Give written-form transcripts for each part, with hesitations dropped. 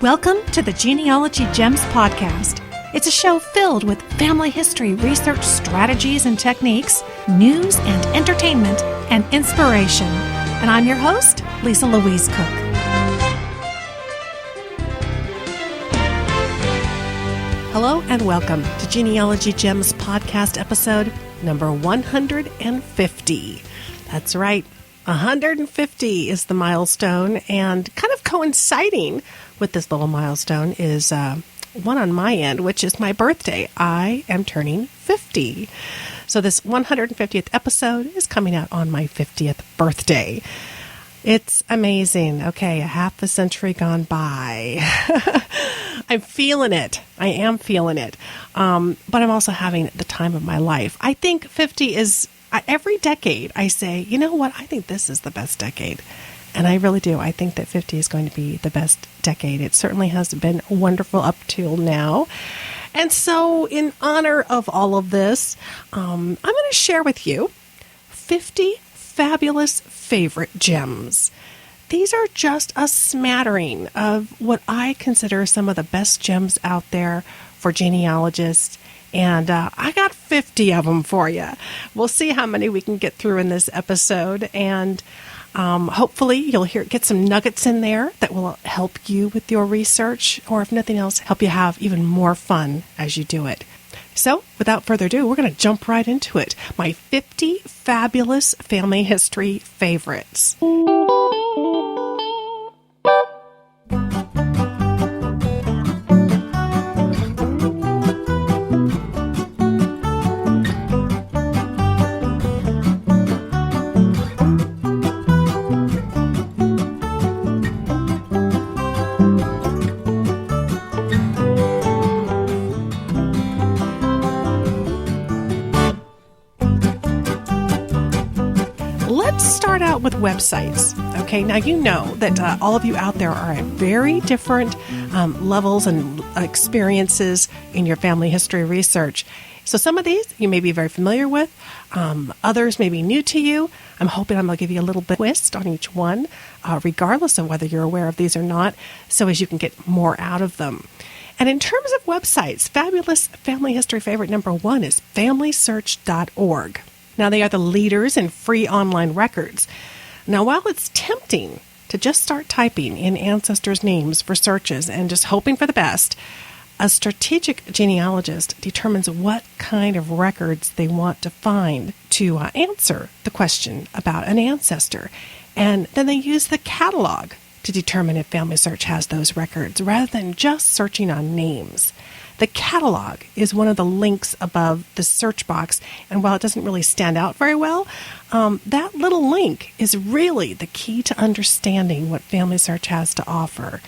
Welcome to the Genealogy Gems podcast. It's a show filled with family history research strategies and techniques, news and entertainment, and inspiration. And I'm your host, Lisa Louise Cook. Hello and welcome to Genealogy Gems podcast episode number 150. That's right, 150 is the milestone, and kind of coinciding with this little milestone is one on my end, which is my birthday. I am turning 50. So this 150th episode is coming out on my 50th birthday. It's amazing. Okay, a half a century gone by. I'm feeling it. I am feeling it. But I'm also having the time of my life. I think 50 is, every decade I say, you know what, I think this is the best decade. And I really do. I think that 50 is going to be the best decade. It certainly has been wonderful up till now. And so in honor of all of this, I'm going to share with you 50 fabulous favorite gems. These are just a smattering of what I consider some of the best gems out there for genealogists. And I got 50 of them for you. We'll see how many we can get through in this episode. And hopefully you'll get some nuggets in there that will help you with your research, or if nothing else, help you have even more fun as you do it. So without further ado, we're going to jump right into it. My 50 fabulous family history favorites. Let's start out with websites. Okay, now you know that all of you out there are at very different levels and experiences in your family history research. So some of these you may be very familiar with, others may be new to you. I'm hoping I'm going to give you a little bit of twist on each one, regardless of whether you're aware of these or not, so as you can get more out of them. And in terms of websites, fabulous family history favorite number one is FamilySearch.org. Now, they are the leaders in free online records. Now, while it's tempting to just start typing in ancestors' names for searches and just hoping for the best, a strategic genealogist determines what kind of records they want to find to answer the question about an ancestor. And then they use the catalog to determine if Family Search has those records, rather than just searching on names. The catalog is one of the links above the search box, and while it doesn't really stand out very well, that little link is really the key to understanding what Family Search has to offer.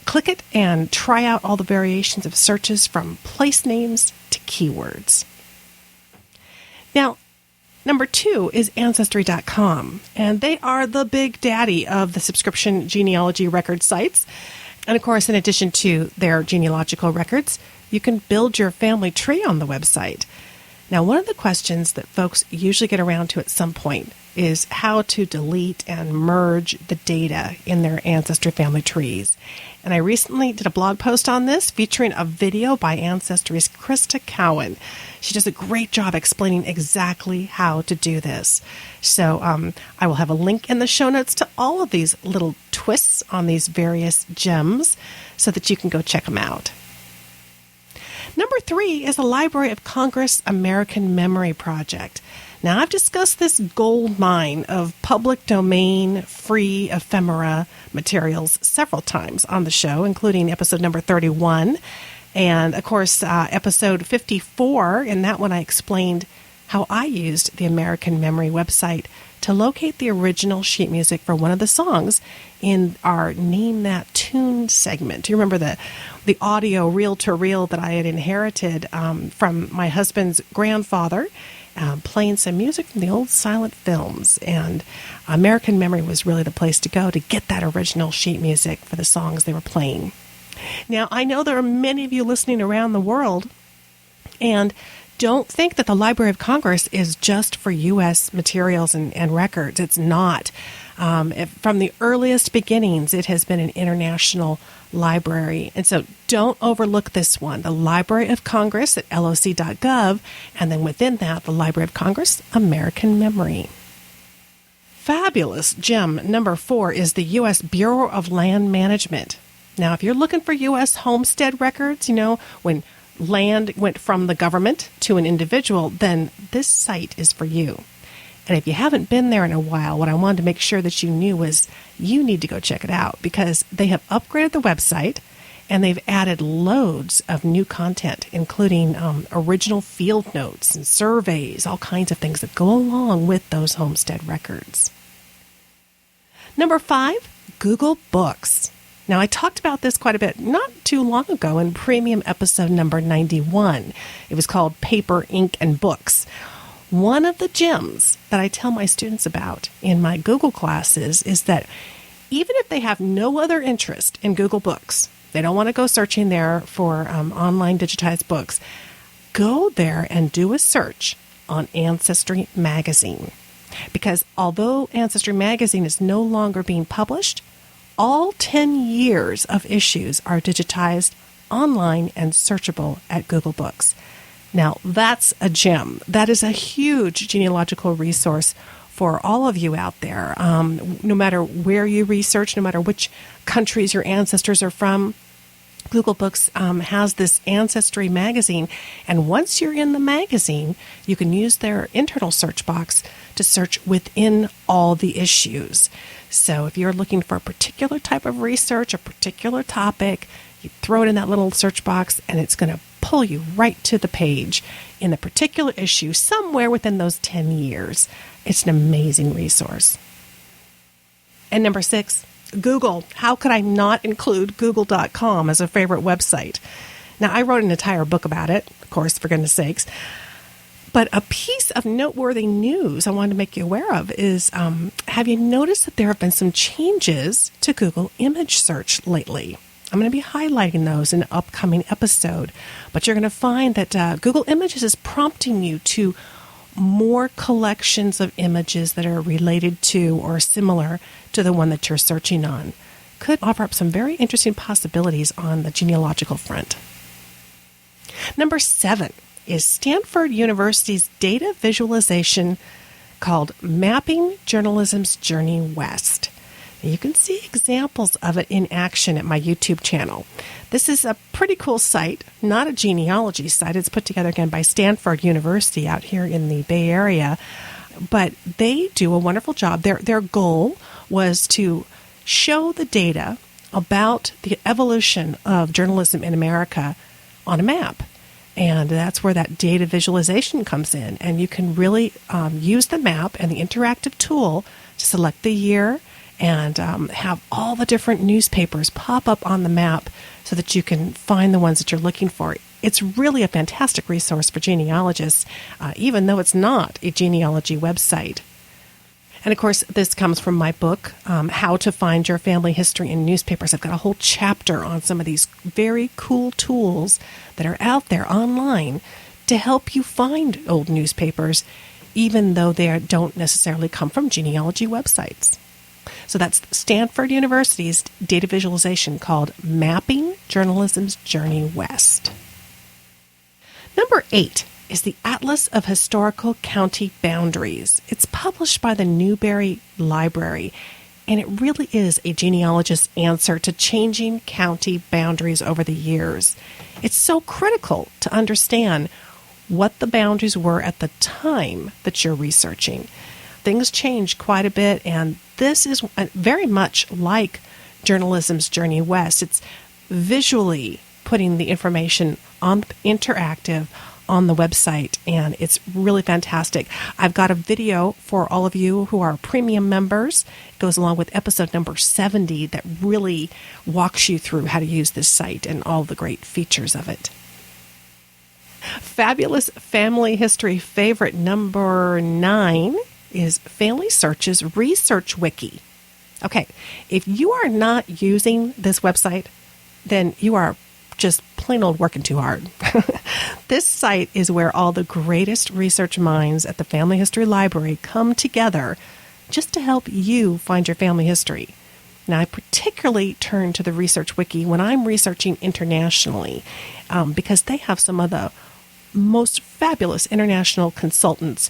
Click it and try out all the variations of searches from place names to keywords. Now, number two is Ancestry.com, and they are the big daddy of the subscription genealogy record sites. And of course, in addition to their genealogical records, you can build your family tree on the website. Now, one of the questions that folks usually get around to at some point is how to delete and merge the data in their ancestry family trees. And I recently did a blog post on this featuring a video by Ancestry's Krista Cowan. She does a great job explaining exactly how to do this. So I will have a link in the show notes to all of these little twists on these various gems so that you can go check them out. Number three is the Library of Congress American Memory Project. Now, I've discussed this gold mine of public domain, free ephemera materials several times on the show, including episode number 31. And, of course, episode 54, in that one I explained how I used the American Memory website to locate the original sheet music for one of the songs in our Name That Tune segment. Do you remember the audio reel-to-reel that I had inherited from my husband's grandfather, playing some music from the old silent films? And American Memory was really the place to go to get that original sheet music for the songs they were playing. Now, I know there are many of you listening around the world, and don't think that the Library of Congress is just for U.S. materials and records. It's not. From the earliest beginnings, it has been an international library. And so don't overlook this one, the Library of Congress at loc.gov, and then within that, the Library of Congress, American Memory. Fabulous gem number 4 is the U.S. Bureau of Land Management. Now, if you're looking for U.S. homestead records, when land went from the government to an individual, then this site is for you. And if you haven't been there in a while, what I wanted to make sure that you knew was you need to go check it out, because they have upgraded the website and they've added loads of new content, including original field notes and surveys, all kinds of things that go along with those homestead records. Number 5, Google Books. Now, I talked about this quite a bit not too long ago in premium episode number 91. It was called Paper, Ink, and Books. One of the gems that I tell my students about in my Google classes is that even if they have no other interest in Google Books, they don't want to go searching there for online digitized books, go there and do a search on Ancestry Magazine. Because although Ancestry Magazine is no longer being published, all 10 years of issues are digitized online and searchable at Google Books. Now, that's a gem. That is a huge genealogical resource for all of you out there. No matter where you research, no matter which countries your ancestors are from, Google Books has this Ancestry magazine. And once you're in the magazine, you can use their internal search box to search within all the issues. So if you're looking for a particular type of research, a particular topic, you throw it in that little search box and it's going to pull you right to the page in the particular issue somewhere within those 10 years. It's an amazing resource. And number 6, Google. How could I not include google.com as a favorite website? Now, I wrote an entire book about it, of course, for goodness sakes. But a piece of noteworthy news I wanted to make you aware of is, have you noticed that there have been some changes to Google image search lately? I'm going to be highlighting those in an upcoming episode. But you're going to find that Google Images is prompting you to more collections of images that are related to or similar to the one that you're searching on. Could offer up some very interesting possibilities on the genealogical front. Number 7 is Stanford University's data visualization called Mapping Journalism's Journey West. Now, you can see examples of it in action at my YouTube channel. This is a pretty cool site, not a genealogy site. It's put together again by Stanford University out here in the Bay Area, but they do a wonderful job. Their goal was to show the data about the evolution of journalism in America on a map. And that's where that data visualization comes in. And you can really use the map and the interactive tool to select the year and have all the different newspapers pop up on the map so that you can find the ones that you're looking for. It's really a fantastic resource for genealogists, even though it's not a genealogy website. And of course, this comes from my book, How to Find Your Family History in Newspapers. I've got a whole chapter on some of these very cool tools that are out there online to help you find old newspapers, even though they don't necessarily come from genealogy websites. So that's Stanford University's data visualization called Mapping Journalism's Journey West. Number 8 is the Atlas of Historical County Boundaries. It's published by the Newberry Library, and it really is a genealogist's answer to changing county boundaries over the years. It's so critical to understand what the boundaries were at the time that you're researching. Things change quite a bit, and this is very much like Journalism's Journey West. It's visually putting the information on interactive on the website, and it's really fantastic. I've got a video for all of you who are premium members. It goes along with episode number 70 that really walks you through how to use this site and all the great features of it. Fabulous family history favorite number 9 is Family Search's Research Wiki. Okay, if you are not using this website, then you are just plain old working too hard. This site is where all the greatest research minds at the Family History Library come together just to help you find your family history. Now, I particularly turn to the Research Wiki when I'm researching internationally because they have some of the most fabulous international consultants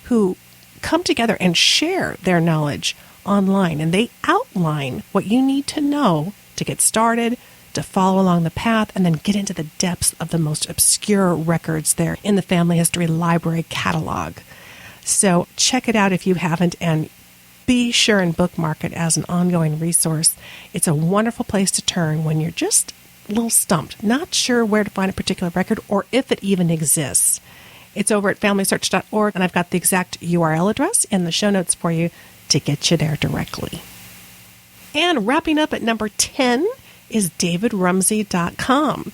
who come together and share their knowledge online, and they outline what you need to know to get started, to follow along the path, and then get into the depths of the most obscure records there in the Family History Library catalog. So check it out if you haven't, and be sure and bookmark it as an ongoing resource. It's a wonderful place to turn when you're just a little stumped, not sure where to find a particular record or if it even exists. It's over at familysearch.org, and I've got the exact URL address in the show notes for you to get you there directly. And wrapping up at number 10 is davidrumsey.com.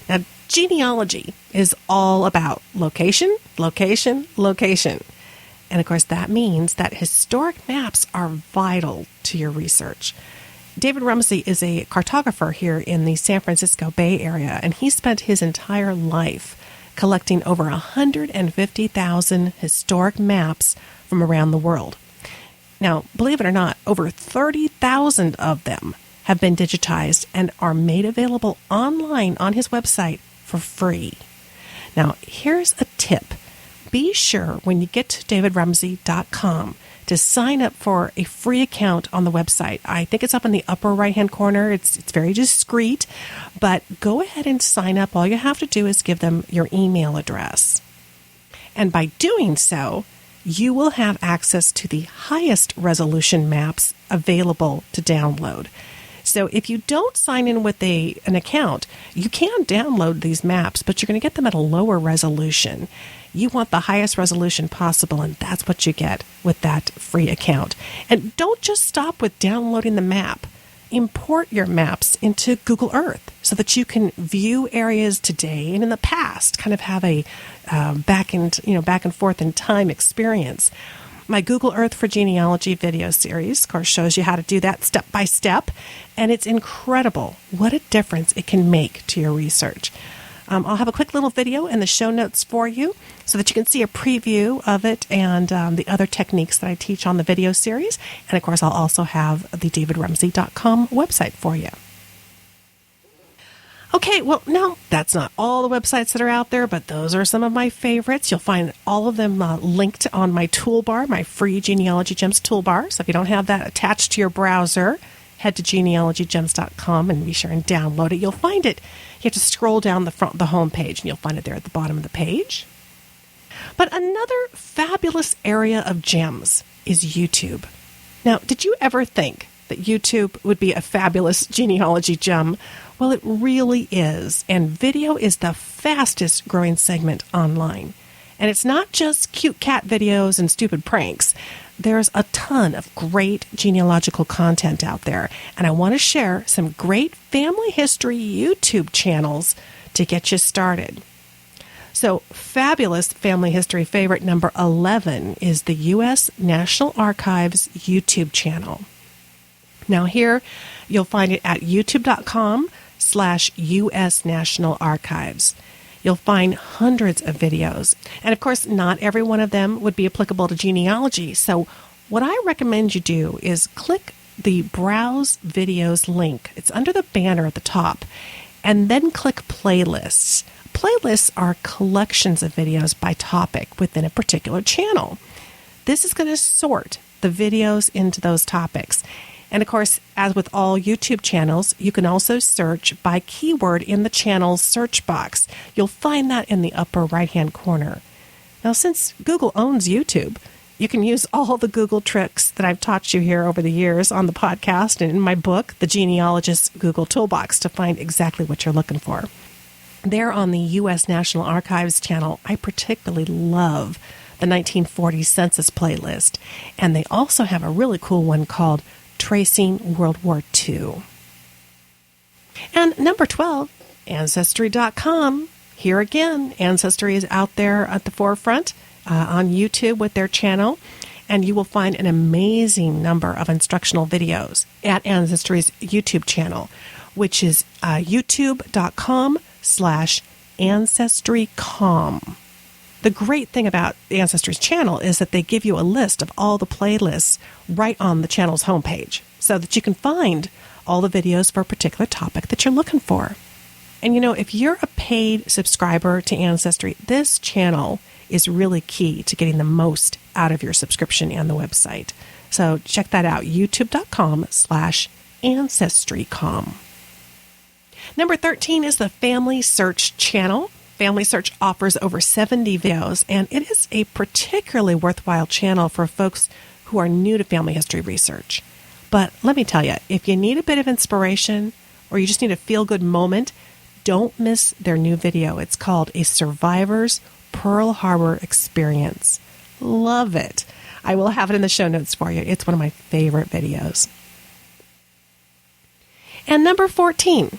Now, genealogy is all about location, location, location. And of course, that means that historic maps are vital to your research. David Rumsey is a cartographer here in the San Francisco Bay Area, and he spent his entire life collecting over 150,000 historic maps from around the world. Now, believe it or not, over 30,000 of them have been digitized and are made available online on his website for free. Now, here's a tip. Be sure when you get to davidrumsey.com to sign up for a free account on the website. I think it's up in the upper right-hand corner. It's very discreet, but go ahead and sign up. All you have to do is give them your email address. And by doing so, you will have access to the highest resolution maps available to download. So if you don't sign in with an account, you can download these maps, but you're going to get them at a lower resolution. You want the highest resolution possible, and that's what you get with that free account. And don't just stop with downloading the map. Import your maps into Google Earth so that you can view areas today and in the past, kind of have a back and forth in time experience. My Google Earth for Genealogy video series, of course, shows you how to do that step by step, and it's incredible what a difference it can make to your research. I'll have a quick little video in the show notes for you so that you can see a preview of it and the other techniques that I teach on the video series. And, of course, I'll also have the davidrumsey.com website for you. Okay, well, no, that's not all the websites that are out there, but those are some of my favorites. You'll find all of them linked on my toolbar, my free Genealogy Gems toolbar. So if you don't have that attached to your browser, head to genealogygems.com and be sure and download it. You'll find it. You have to scroll down the home page, and you'll find it there at the bottom of the page. But another fabulous area of gems is YouTube. Now, did you ever think that YouTube would be a fabulous genealogy gem? Well, it really is, and video is the fastest growing segment online. And it's not just cute cat videos and stupid pranks. There's a ton of great genealogical content out there, and I want to share some great family history YouTube channels to get you started. So, fabulous family history favorite number 11 is the U.S. National Archives YouTube channel. Now here, you'll find it at youtube.com/US National Archives. You'll find hundreds of videos. And of course, not every one of them would be applicable to genealogy. So what I recommend you do is click the Browse Videos link. It's under the banner at the top. And then click Playlists. Playlists are collections of videos by topic within a particular channel. This is going to sort the videos into those topics. And of course, as with all YouTube channels, you can also search by keyword in the channel's search box. You'll find that in the upper right-hand corner. Now, since Google owns YouTube, you can use all the Google tricks that I've taught you here over the years on the podcast and in my book, The Genealogist's Google Toolbox, to find exactly what you're looking for. There on the U.S. National Archives channel, I particularly love the 1940 census playlist. And they also have a really cool one called Tracing World War II. And number 12, Ancestry.com. Here again, Ancestry is out there at the forefront on YouTube with their channel, and you will find an amazing number of instructional videos at Ancestry's YouTube channel, which is youtube.com/Ancestrycom. The great thing about the Ancestry's channel is that they give you a list of all the playlists right on the channel's homepage so that you can find all the videos for a particular topic that you're looking for. And if you're a paid subscriber to Ancestry, this channel is really key to getting the most out of your subscription and the website. So check that out, youtube.com/Ancestrycom. Number 13 is the Family Search channel. Family Search offers over 70 videos, and it is a particularly worthwhile channel for folks who are new to family history research. But let me tell you, if you need a bit of inspiration or you just need a feel-good moment, don't miss their new video. It's called A Survivor's Pearl Harbor Experience. Love it. I will have it in the show notes for you. It's one of my favorite videos. And number 14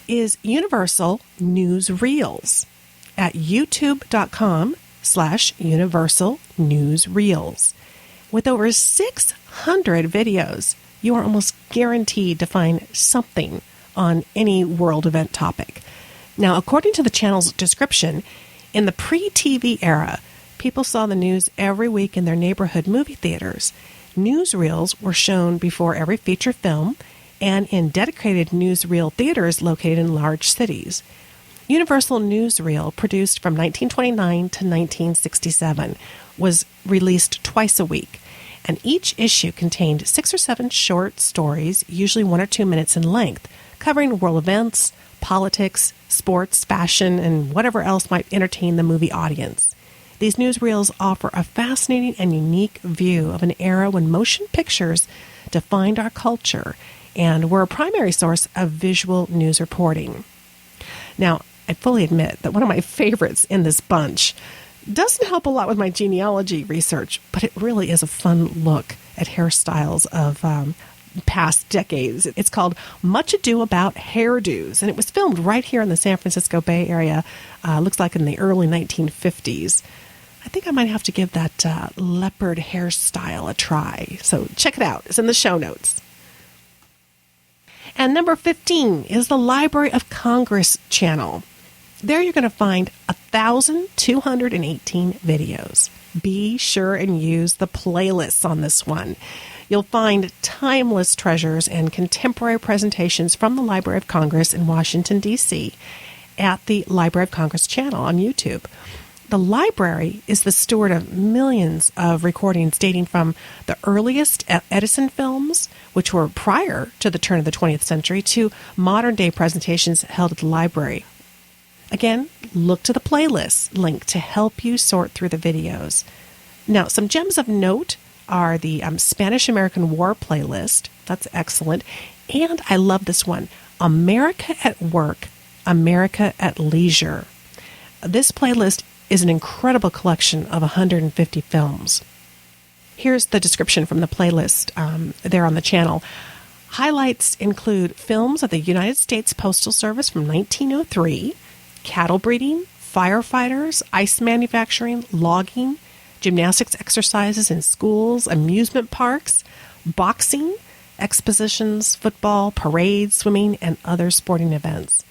is Universal Newsreels at youtube.com/Universal Newsreels. With over 600 videos, you are almost guaranteed to find something on any world event topic. Now, according to the channel's description, in the pre-TV era, people saw the news every week in their neighborhood movie theaters. Newsreels were shown before every feature film and in dedicated newsreel theaters located in large cities. Universal Newsreel, produced from 1929 to 1967, was released twice a week, and each issue contained 6 or 7 short stories, usually 1 or 2 minutes in length, covering world events, politics, sports, fashion, and whatever else might entertain the movie audience. These newsreels offer a fascinating and unique view of an era when motion pictures defined our culture and were a primary source of visual news reporting. Now, I fully admit that one of my favorites in this bunch doesn't help a lot with my genealogy research, but it really is a fun look at hairstyles of past decades. It's called Much Ado About Hairdos, and it was filmed right here in the San Francisco Bay Area, looks like in the early 1950s. I think I might have to give that leopard hairstyle a try. So check it out. It's in the show notes. And number 15 is the Library of Congress channel. There you're going to find 1,218 videos. Be sure and use the playlists on this one. You'll find timeless treasures and contemporary presentations from the Library of Congress in Washington, D.C. at the Library of Congress channel on YouTube. The library is the steward of millions of recordings dating from the earliest Edison films, which were prior to the turn of the 20th century, to modern-day presentations held at the library. Again, look to the playlist link to help you sort through the videos. Now, some gems of note are the Spanish-American War playlist. That's excellent. And I love this one, America at Work, America at Leisure. This playlist is an incredible collection of 150 films. Here's the description from the playlist there on the channel. Highlights include films of the United States Postal Service from 1903, cattle breeding, firefighters, ice manufacturing, logging, gymnastics exercises in schools, amusement parks, boxing, expositions, football, parades, swimming, and other sporting events.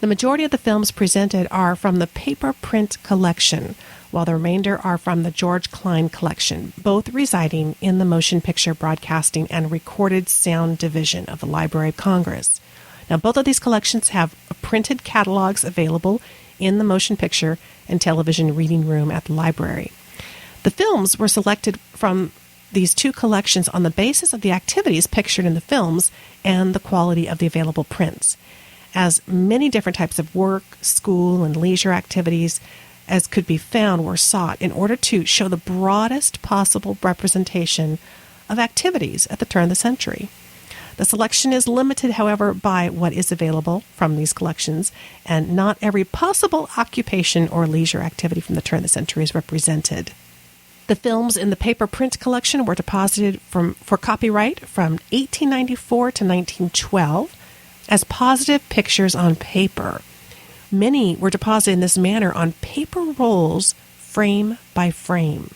The majority of the films presented are from the paper print collection, while the remainder are from the George Klein collection, both residing in the Motion Picture Broadcasting and Recorded Sound Division of the Library of Congress. Now, both of these collections have printed catalogs available in the Motion Picture and Television Reading Room at the library. The films were selected from these two collections on the basis of the activities pictured in the films and the quality of the available prints, as many different types of work, school, and leisure activities as could be found were sought in order to show the broadest possible representation of activities at the turn of the century. The selection is limited, however, by what is available from these collections, and not every possible occupation or leisure activity from the turn of the century is represented. The films in the paper print collection were deposited for copyright from 1894 to 1912 as positive pictures on paper. Many were deposited in this manner on paper rolls, frame by frame.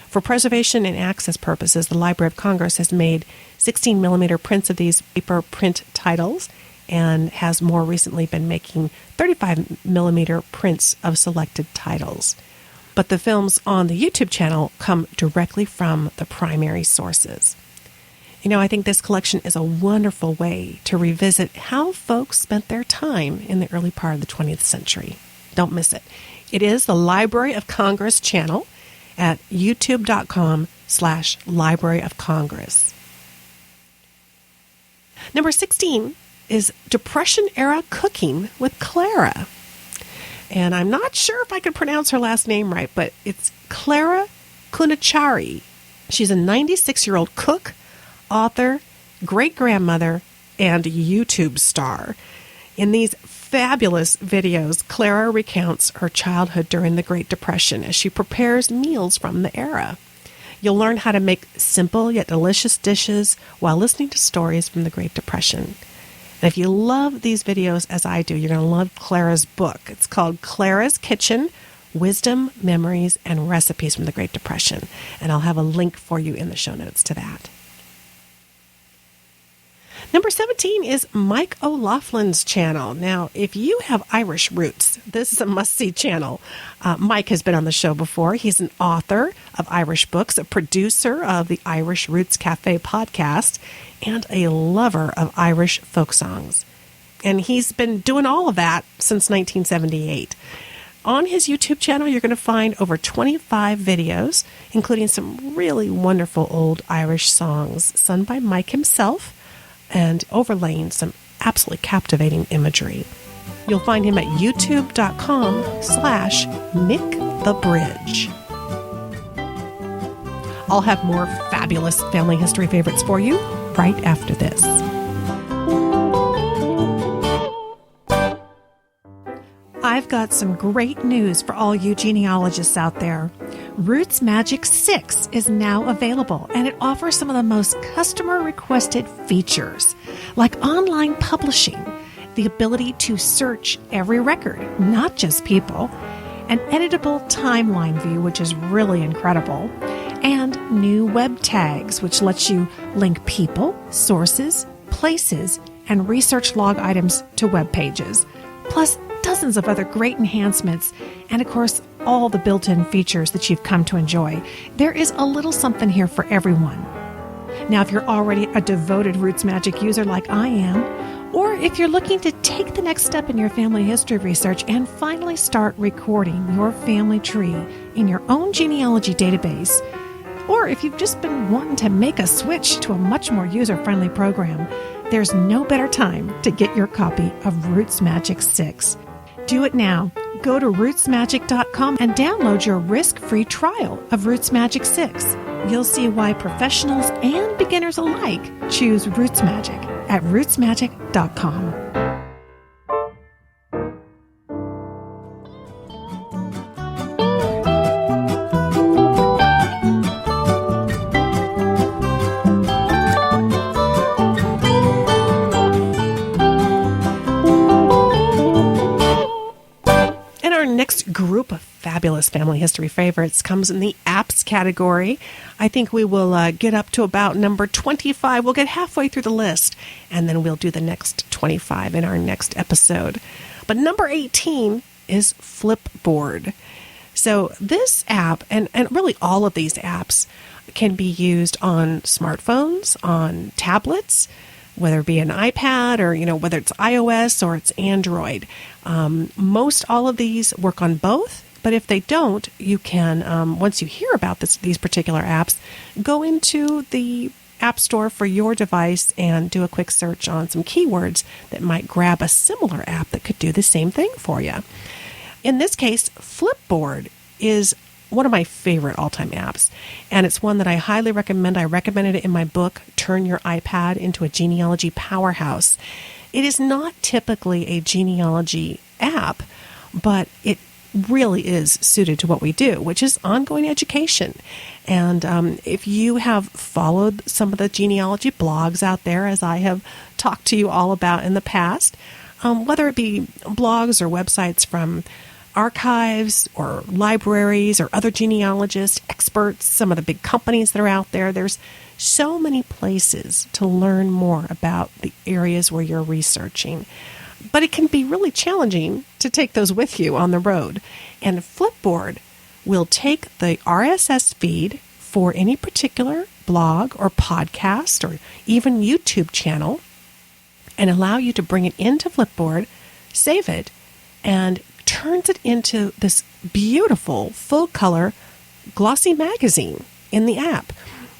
For preservation and access purposes, the Library of Congress has made 16-millimeter prints of these paper print titles and has more recently been making 35-millimeter prints of selected titles. but the films on the YouTube channel come directly from the primary sources. I think this collection is a wonderful way to revisit how folks spent their time in the early part of the 20th century. Don't miss it. It is the Library of Congress channel at youtube.com/Library of Congress. Number 16 is Depression-era cooking with Clara. And I'm not sure if I can pronounce her last name right, but it's Clara Kunachari. She's a 96-year-old cook, author, great-grandmother, and YouTube star. In these fabulous videos, Clara recounts her childhood during the Great Depression as she prepares meals from the era. You'll learn how to make simple yet delicious dishes while listening to stories from the Great Depression. And if you love these videos as I do, you're going to love Clara's book. It's called Clara's Kitchen, Wisdom, Memories, and Recipes from the Great Depression. And I'll have a link for you in the show notes to that. Number 17 is Mike OLoughlin's channel. Now, if you have Irish roots, this is a must-see channel. Mike has been on the show before. He's an author of Irish books, a producer of the Irish Roots Cafe podcast, and a lover of Irish folk songs. And he's been doing all of that since 1978. On his YouTube channel, you're going to find over 25 videos, including some really wonderful old Irish songs sung by Mike himself, and overlaying some absolutely captivating imagery. You'll find him at youtube.com/MickTheBridge. I'll have more fabulous family history favorites for you right after this. I've got some great news for all you genealogists out there. Roots Magic 6 is now available, and it offers some of the most customer-requested features, like online publishing, the ability to search every record, not just people, an editable timeline view, which is really incredible, and new web tags, which lets you link people, sources, places, and research log items to web pages, plus dozens of other great enhancements, and of course, all the built-in features that you've come to enjoy. There is a little something here for everyone. Now, if you're already a devoted Roots Magic user like I am, or if you're looking to take the next step in your family history research and finally start recording your family tree in your own genealogy database, or if you've just been wanting to make a switch to a much more user-friendly program, there's no better time to get your copy of Roots Magic 6. Do it now. Go to rootsmagic.com and download your risk-free trial of Roots Magic 6. You'll see why professionals and beginners alike choose Roots Magic at rootsmagic.com. Group of fabulous family history favorites comes in the apps category. I think we will get up to about number 25. We'll get halfway through the list, and then we'll do the next 25 in our next episode. But number 18 is Flipboard. So this app, and really all of these apps, can be used on smartphones, on tablets, whether it be an iPad or, whether it's iOS or it's Android. Most all of these work on both, but if they don't, you can, once you hear about these particular apps, go into the App Store for your device and do a quick search on some keywords that might grab a similar app that could do the same thing for you. In this case, Flipboard is one of my favorite all-time apps, and it's one that I highly recommend. I recommended it in my book, Turn Your iPad into a Genealogy Powerhouse. It is not typically a genealogy app, but it really is suited to what we do, which is ongoing education. And if you have followed some of the genealogy blogs out there, as I have talked to you all about in the past, whether it be blogs or websites from archives or libraries or other genealogists, experts, some of the big companies that are out there, there's so many places to learn more about the areas where you're researching. But it can be really challenging to take those with you on the road. And Flipboard will take the RSS feed for any particular blog or podcast or even YouTube channel and allow you to bring it into Flipboard, save it, and turns it into this beautiful full-color glossy magazine in the app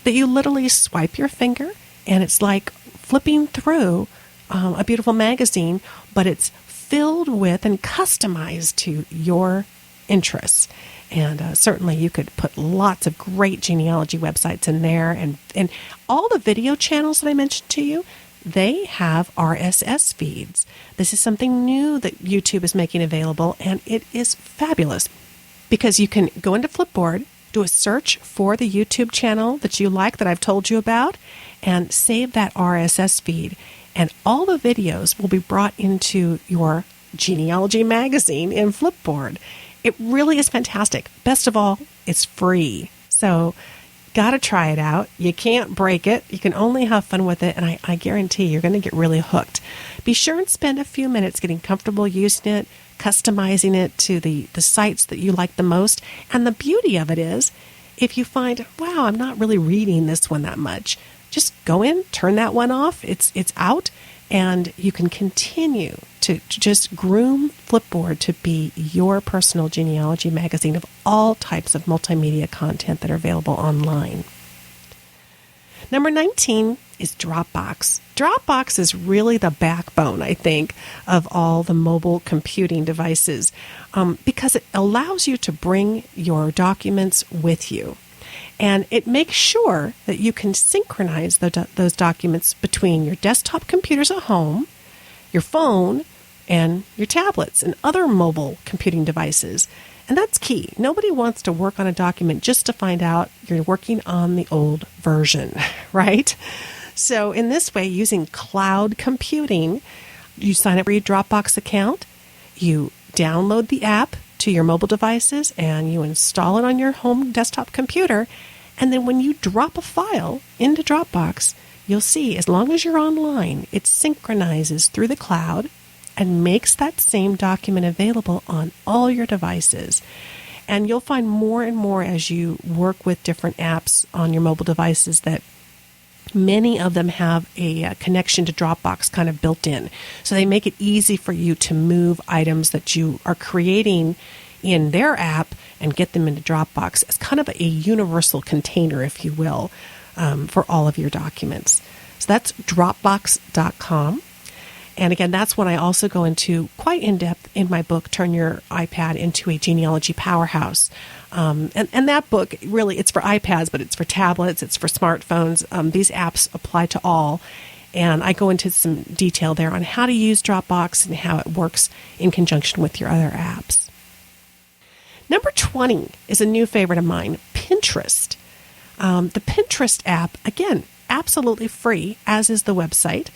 that you literally swipe your finger and it's like flipping through a beautiful magazine, but it's filled with and customized to your interests. And certainly you could put lots of great genealogy websites in there. And all the video channels that I mentioned to you, they have RSS feeds. This is something new that YouTube is making available, and it is fabulous because you can go into Flipboard, do a search for the YouTube channel that you like that I've told you about, and save that RSS feed. And all the videos will be brought into your genealogy magazine in Flipboard. It really is fantastic. Best of all, it's free. So got to try it out. You can't break it. You can only have fun with it. And I guarantee you're going to get really hooked. Be sure and spend a few minutes getting comfortable using it, customizing it to the sites that you like the most. And the beauty of it is, if you find, wow, I'm not really reading this one that much, just go in, turn that one off. It's out. And you can continue to just groom Flipboard to be your personal genealogy magazine of all types of multimedia content that are available online. Number 19 is Dropbox. Dropbox is really the backbone, I think, of all the mobile computing devices because it allows you to bring your documents with you. And it makes sure that you can synchronize those documents between your desktop computers at home, your phone, and your tablets and other mobile computing devices. And that's key. Nobody wants to work on a document just to find out you're working on the old version, right? So in this way, using cloud computing, you sign up for your Dropbox account, you download the app to your mobile devices, and you install it on your home desktop computer. And then when you drop a file into Dropbox, you'll see, as long as you're online, it synchronizes through the cloud and makes that same document available on all your devices. And you'll find more and more as you work with different apps on your mobile devices that many of them have a connection to Dropbox kind of built in. So they make it easy for you to move items that you are creating in their app and get them into Dropbox as kind of a universal container, if you will, for all of your documents. So that's Dropbox.com. And again, that's what I also go into quite in depth in my book, Turn Your iPad into a Genealogy Powerhouse. And that book, really, it's for iPads, but it's for tablets, it's for smartphones. These apps apply to all. And I go into some detail there on how to use Dropbox and how it works in conjunction with your other apps. Number 20 is a new favorite of mine, Pinterest. The Pinterest app, again, absolutely free, as is the website.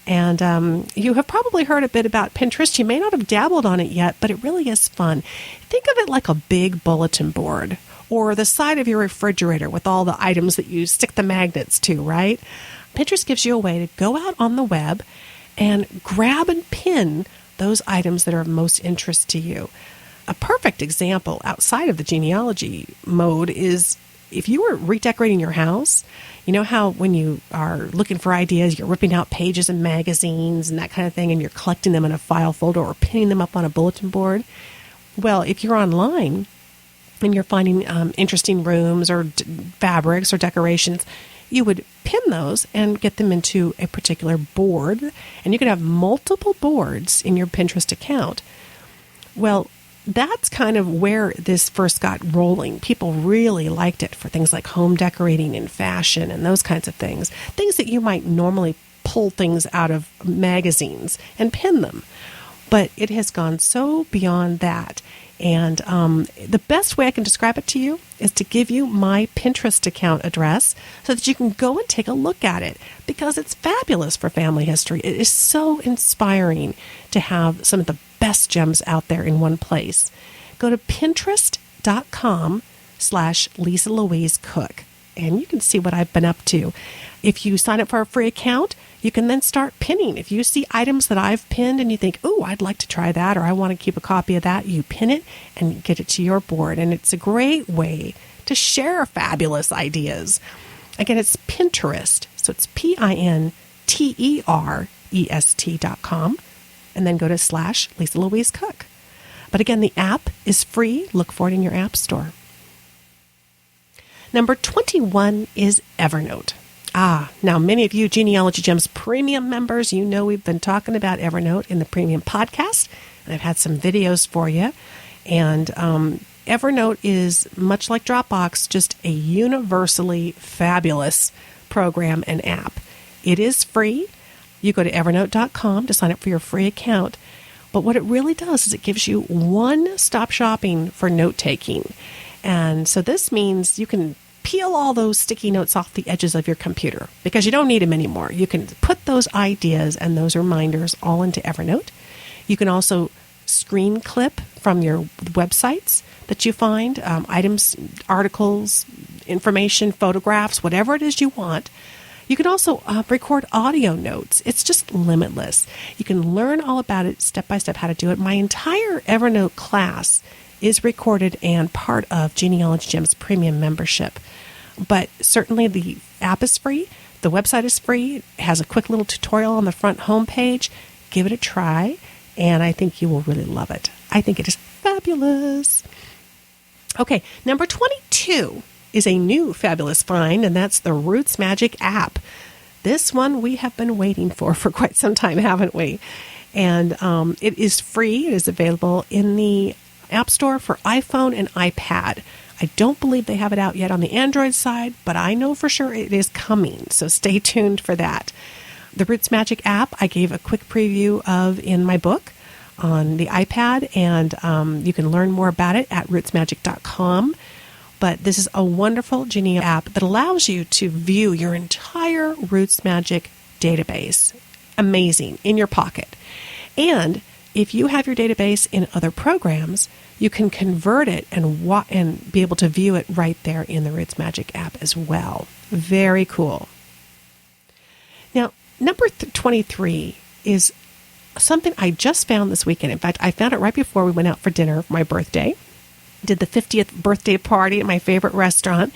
And you have probably heard a bit about Pinterest. You may not have dabbled on it yet, but it really is fun. Think of it like a big bulletin board or the side of your refrigerator with all the items that you stick the magnets to, right? Pinterest gives you a way to go out on the web and grab and pin those items that are of most interest to you. A perfect example outside of the genealogy mode is if you were redecorating your house. You know how when you are looking for ideas, you're ripping out pages and magazines and that kind of thing, and you're collecting them in a file folder or pinning them up on a bulletin board? Well, if you're online and you're finding interesting rooms or fabrics or decorations, you would pin those and get them into a particular board, and you could have multiple boards in your Pinterest account. Well, that's kind of where this first got rolling. People really liked it for things like home decorating and fashion and those kinds of things. Things that you might normally pull things out of magazines and pin them. But it has gone so beyond that. And the best way I can describe it to you is to give you my Pinterest account address so that you can go and take a look at it, because it's fabulous for family history. It is so inspiring to have some of the best gems out there in one place. Go to Pinterest.com/Lisa Louise Cook, and you can see what I've been up to. If you sign up for a free account, You can then start pinning. If you see items that I've pinned and you think, oh, I'd like to try that, or I want to keep a copy of that, you pin it and get it to your board. And it's a great way to share fabulous ideas. Again, it's Pinterest. So it's PINTEREST.com. And then go to /Lisa Louise Cook. But again, the app is free. Look for it in your app store. Number 21 is Evernote. Now many of you Genealogy Gems Premium members, you know we've been talking about Evernote in the Premium podcast, and I've had some videos for you. And Evernote is, much like Dropbox, just a universally fabulous program and app. It is free. You go to evernote.com to sign up for your free account. But what it really does is it gives you one-stop shopping for note-taking. And so this means you can peel all those sticky notes off the edges of your computer because you don't need them anymore. You can put those ideas and those reminders all into Evernote. You can also screen clip from your websites that you find, items, articles, information, photographs, whatever it is you want. You can also record audio notes. It's just limitless. You can learn all about it step by step how to do it. My entire Evernote class is recorded and part of Genealogy Gems Premium membership. But certainly the app is free. The website is free. It has a quick little tutorial on the front homepage. Give it a try, and I think you will really love it. I think it is fabulous. Okay, number 22 is a new fabulous find, and that's the Roots Magic app. This one we have been waiting for quite some time, haven't we? And it is free. It is available in the App Store for iPhone and iPad. I don't believe they have it out yet on the Android side, but I know for sure it is coming, so stay tuned for that. The Roots Magic app I gave a quick preview of in my book on the iPad, and you can learn more about it at rootsmagic.com. But this is a wonderful Genealogy app that allows you to view your entire Roots Magic database. Amazing, in your pocket. And if you have your database in other programs, you can convert it and be able to view it right there in the Roots Magic app as well. Very cool. Now, number 23 is something I just found this weekend. In fact, I found it right before we went out for dinner for my birthday. Did the 50th birthday party at my favorite restaurant.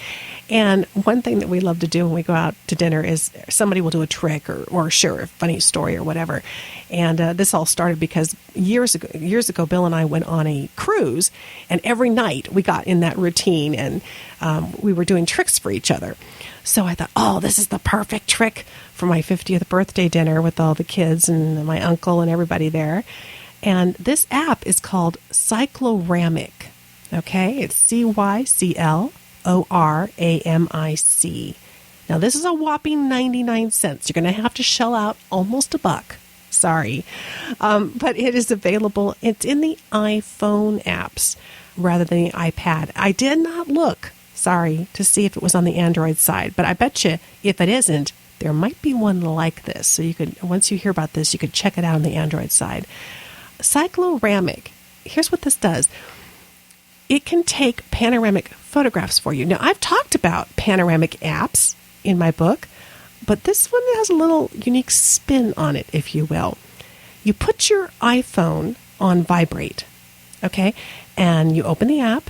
And one thing that we love to do when we go out to dinner is somebody will do a trick or share a funny story or whatever. And this all started because years ago, Bill and I went on a cruise, and every night we got in that routine, and we were doing tricks for each other. So I thought, oh, this is the perfect trick for my 50th birthday dinner with all the kids and my uncle and everybody there. And this app is called Cycloramic. Okay, it's CYCLORAMIC. Now, this is a whopping 99 cents. You're going to have to shell out almost $1. Sorry. But it is available. It's in the iPhone apps rather than the iPad. I did not look, sorry, to see if it was on the Android side. But I bet you if it isn't, there might be one like this. So you could, once you hear about this, you could check it out on the Android side. Cycloramic. Here's what this does. It can take panoramic photographs for you. Now, I've talked about panoramic apps in my book, but this one has a little unique spin on it, if you will. You put your iPhone on vibrate, okay? And you open the app.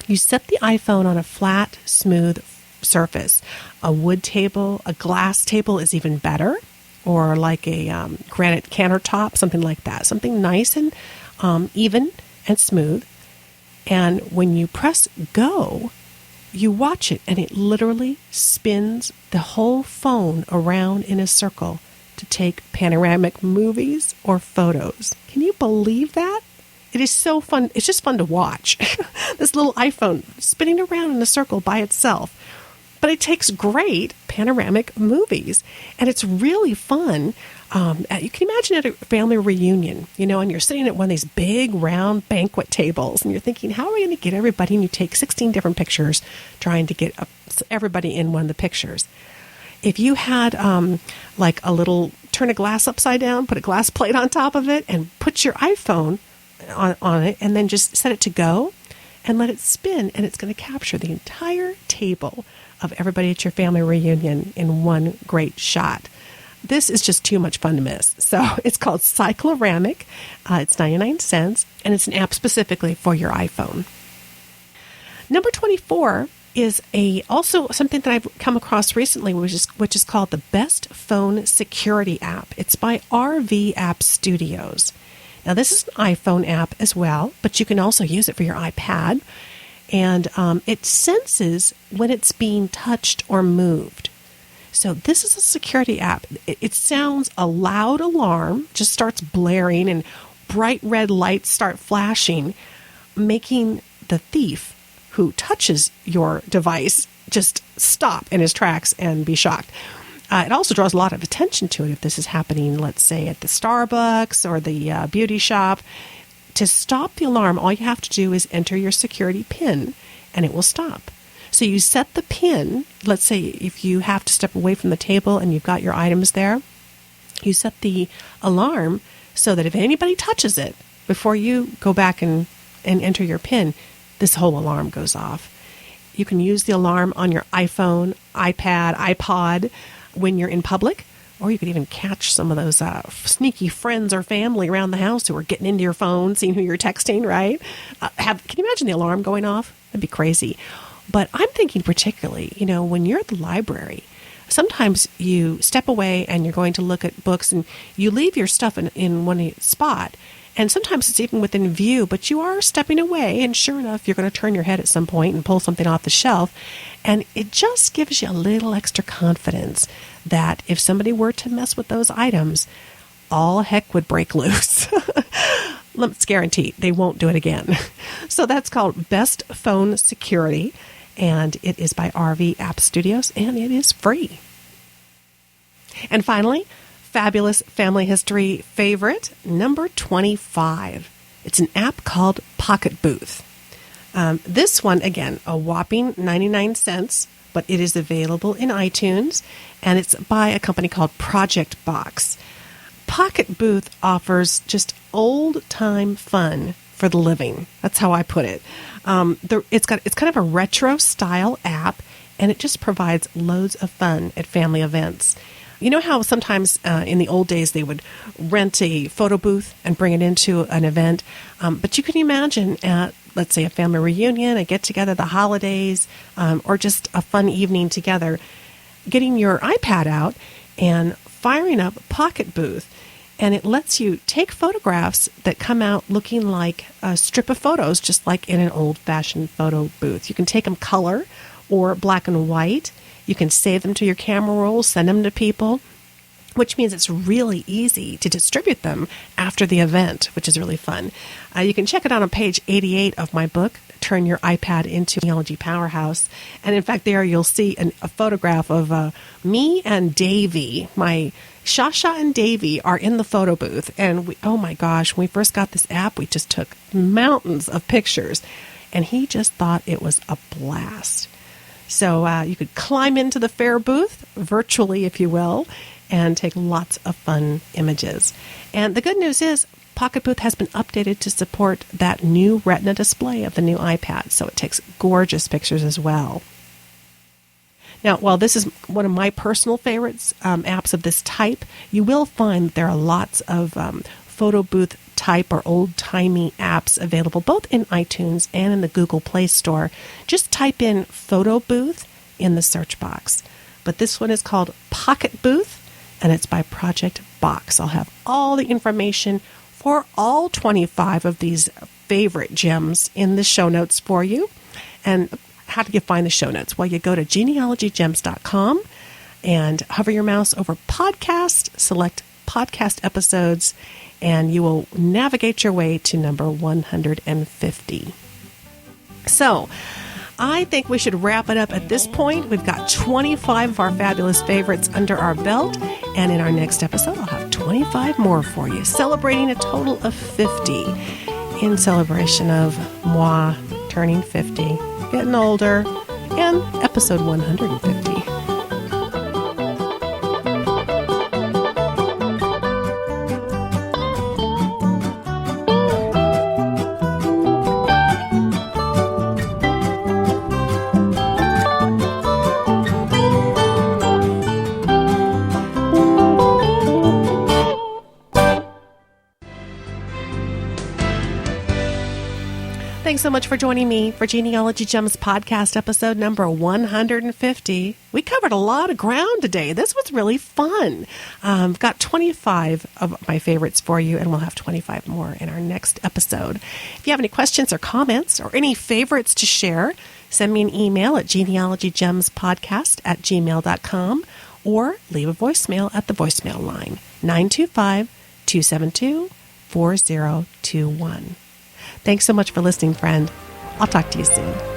You set the iPhone on a flat, smooth surface. A wood table, a glass table is even better, or like a granite countertop, something like that. Something nice and even and smooth. And when you press go, you watch it, and it literally spins the whole phone around in a circle to take panoramic movies or photos. Can you believe that? It is so fun. It's just fun to watch. This little iPhone spinning around in a circle by itself. But it takes great panoramic movies, and it's really fun. You can imagine at a family reunion, and you're sitting at one of these big round banquet tables, and you're thinking, how are we going to get everybody? And you take 16 different pictures trying to get everybody in one of the pictures. If you had like a little, turn a glass upside down, put a glass plate on top of it, and put your iPhone on it, and then just set it to go and let it spin, and it's going to capture the entire table of everybody at your family reunion in one great shot. this is just too much fun to miss. So it's called Cycloramic. It's 99 cents, and it's an app specifically for your iPhone. Number 24 is also something that I've come across recently, which is called the Best Phone Security App. It's by RV App Studios. Now, this is an iPhone app as well, but you can also use it for your iPad. And it senses when it's being touched or moved. So this is a security app. It sounds a loud alarm, just starts blaring, and bright red lights start flashing, making the thief who touches your device just stop in his tracks and be shocked. It also draws a lot of attention to it if this is happening, let's say, at the Starbucks or the beauty shop. To stop the alarm, all you have to do is enter your security PIN, and it will stop. So you set the PIN. Let's say if you have to step away from the table and you've got your items there, you set the alarm so that if anybody touches it before you go back and enter your PIN, this whole alarm goes off. You can use the alarm on your iPhone, iPad, iPod when you're in public, or you could even catch some of those sneaky friends or family around the house who are getting into your phone, seeing who you're texting, right? Can you imagine the alarm going off? That'd be crazy. But I'm thinking particularly, when you're at the library, sometimes you step away and you're going to look at books and you leave your stuff in one spot. And sometimes it's even within view, but you are stepping away, and sure enough, you're going to turn your head at some point and pull something off the shelf. And it just gives you a little extra confidence that if somebody were to mess with those items, all heck would break loose. Let's guarantee they won't do it again. So that's called Best Phone Security, and it is by RV App Studios, and it is free. And finally, fabulous family history favorite, number 25. It's an app called Pocket Booth. This one, again, a whopping 99 cents, but it is available in iTunes, and it's by a company called Project Box. Pocket Booth offers just old-time fun for the living. That's how I put it. It's kind of a retro-style app, and it just provides loads of fun at family events. You know how sometimes in the old days they would rent a photo booth and bring it into an event? But you can imagine at, let's say, a family reunion, a get-together, the holidays, or just a fun evening together, getting your iPad out and firing up Pocket Booth. And it lets you take photographs that come out looking like a strip of photos, just like in an old-fashioned photo booth. You can take them color or black and white. You can save them to your camera roll, send them to people, which means it's really easy to distribute them after the event, which is really fun. You can check it out on page 88 of my book, Turn Your iPad into Genealogy Powerhouse. And in fact, there you'll see a photograph of me and Davey. My Shasha and Davey are in the photo booth. And oh my gosh, when we first got this app, we just took mountains of pictures. And he just thought it was a blast. So you could climb into the fair booth, virtually if you will, and take lots of fun images. And the good news is Pocket Booth has been updated to support that new Retina display of the new iPad, so it takes gorgeous pictures as well. Now, while this is one of my personal favorites, apps of this type, you will find that there are lots of photo booth type or old-timey apps available both in iTunes and in the Google Play Store. Just type in photo booth in the search box. But this one is called Pocket Booth, and it's by Project Box. I'll have all the information for all 25 of these favorite gems in the show notes for you. And how do you find the show notes? Well, you go to genealogygems.com and hover your mouse over podcast, select podcast episodes, and you will navigate your way to number 150. So, I think we should wrap it up at this point. We've got 25 of our fabulous favorites under our belt, and in our next episode, I'll have 25 more for you, celebrating a total of 50 in celebration of moi turning 50, getting older, and episode 150. Thanks so much for joining me for Genealogy Gems podcast episode number 150. We covered a lot of ground today. This was really fun. I've got 25 of my favorites for you, and we'll have 25 more in our next episode. If you have any questions or comments or any favorites to share, send me an email at genealogygemspodcast@gmail.com or leave a voicemail at the voicemail line, 925-272-4021. Thanks so much for listening, friend. I'll talk to you soon.